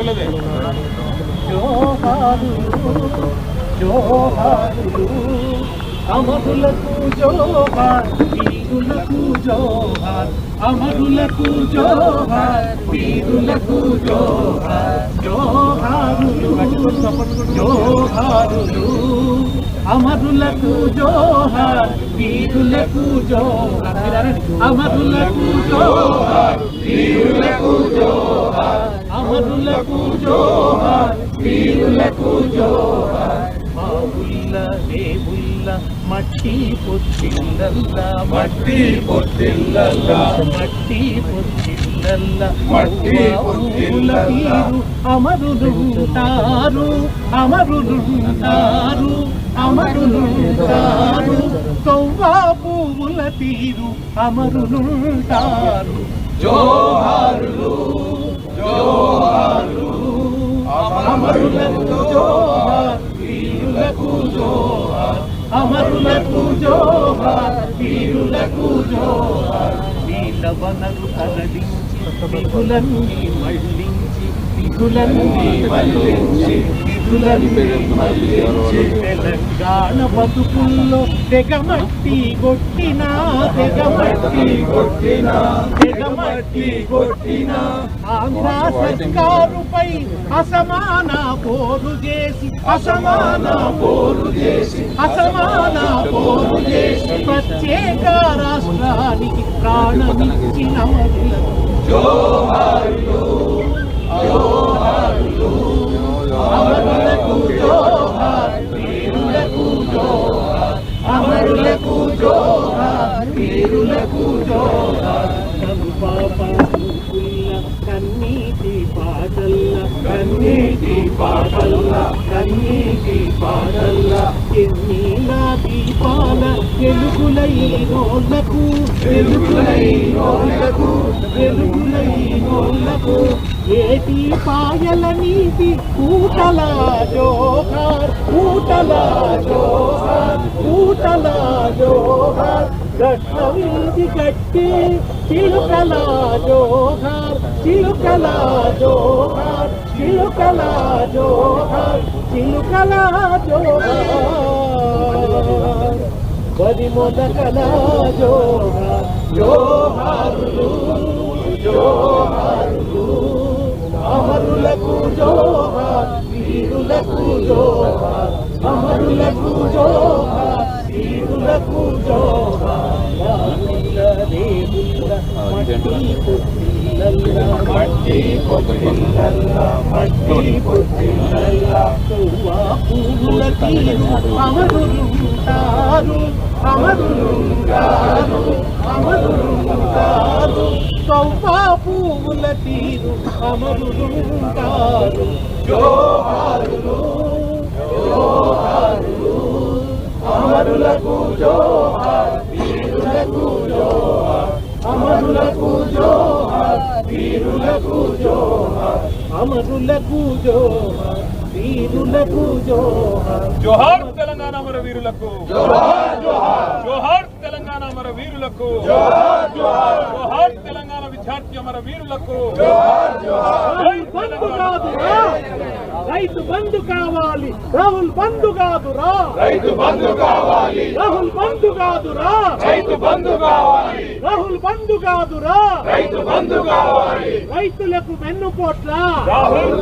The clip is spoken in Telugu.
అమరులకు జోహార్, వీరులకు జోహార్, అమరులకు జోహార్, వీరులకు జోహార్, జోహారులు జోహారులు, అమరులకు జోహార్, వీరులకు జోహార్, అమరులకు జోహార్, వీరులకు జోహార్, అమరులకు జోహార్, వీరులకు జోహార్. మట్టి పొత్తిల్లల్ల, మట్టి పొత్తిల్లల్ల, మట్టి పొత్తిల్లల్ల, మట్టి పొత్తిల్లల్ల, అమరులుంటారు, అమరులుంటారు, అమరులుంటారు, కౌవా పువ్వుల తీరు అమరులుంటారు. జోహారులు జోహారులు, అమరులకు జోహార్, వీరులకు జోహార్, అమరులకు జోహార్, వీరులకు జోహార్. నీలవనరు కరడించి విధులన్నీ మళ్ళించి, విధులన్నీ మళ్ళించి, విధులన్నీ మళ్ళించి, తెలంగాణ బతుకుల్లో తెగమట్టి కొట్టినా, తెగమట్టి కొట్టినా, తెగమట్టి కొట్టినా, ఆంధ్ర సర్కారుపై అసమాన పోరు చేసి, అసమాన పోరు చేసి, అసమాన పోరు చేసి, ప్రత్యేక రాష్ట్రానికి ప్రాణమిచ్చిన జోహారులు జోహారులు, అమరులకు జోహార్, వీరులకు జోహార్, అమరులకు జోహార్, వీరులకు జోహార్. కన్నీటి పాటల్ల, కన్నీటి పాటల్ల, కన్నీటి పాటల్ల, ఎన్నీల దీపాల వెలుగులైనోళ్లకు, వెలుగులైనోళ్లకు, వెలుగులైనోళ్లకు, ఏటి పాయల నీటి పూటల జోహార్, పూటల జోహార్, పూటల జోహార్, గట్ట వీధి గట్టి చిలుకల జోహార్, చిలుకల జోహార్, చిలుకల జోహార్, చిలుకల జోహార్, వరి మొదకల జోహార్, జోహారులు జోహారులు, అమరులకు జోహార్, వీరులకు జోహార్, అమరులకు జోహార్, వీరులకు జోహార్. మట్టి పొత్తిల్లల్ల, మట్టి పొత్తిల్లల్ల, పువ్వుల తీరు అమరులుంటారు, అమరులుంటారు, అమరులుంటారు, కౌవా పువ్వుల తీరు అమరులుంటారు. జోహారులు జోహారులు, అమరులకు జోహార్, వీరులకు జోహార్, అమరులకు జోహార్, వీరులకు జోహార్, అమరులకు జోహార్, వీరులకు జోహార్. జోహార్ తెలంగాణ అమర వీరులకు, జోహార్ జోహార్, జోహార్ తెలంగాణ అమర వీరులకు, జోహార్ జోహార్, జోహార్ తెలంగాణ విద్యార్థి అమర వీరులకు, జోహార్ జోహార్. బంధు కాదురా, రైతు బంధు కావాలి, రాహుల్ బంధు కాదురా, రైతు బంధు కావాలి, రాహుల్ బంధు కాదురా, రైతు బంధు కావాలి, రాహుల్ బంధు కాదురా, రైతు బంధు కావాలి, రైతులకు వెన్నుపోట్ల రాహుల్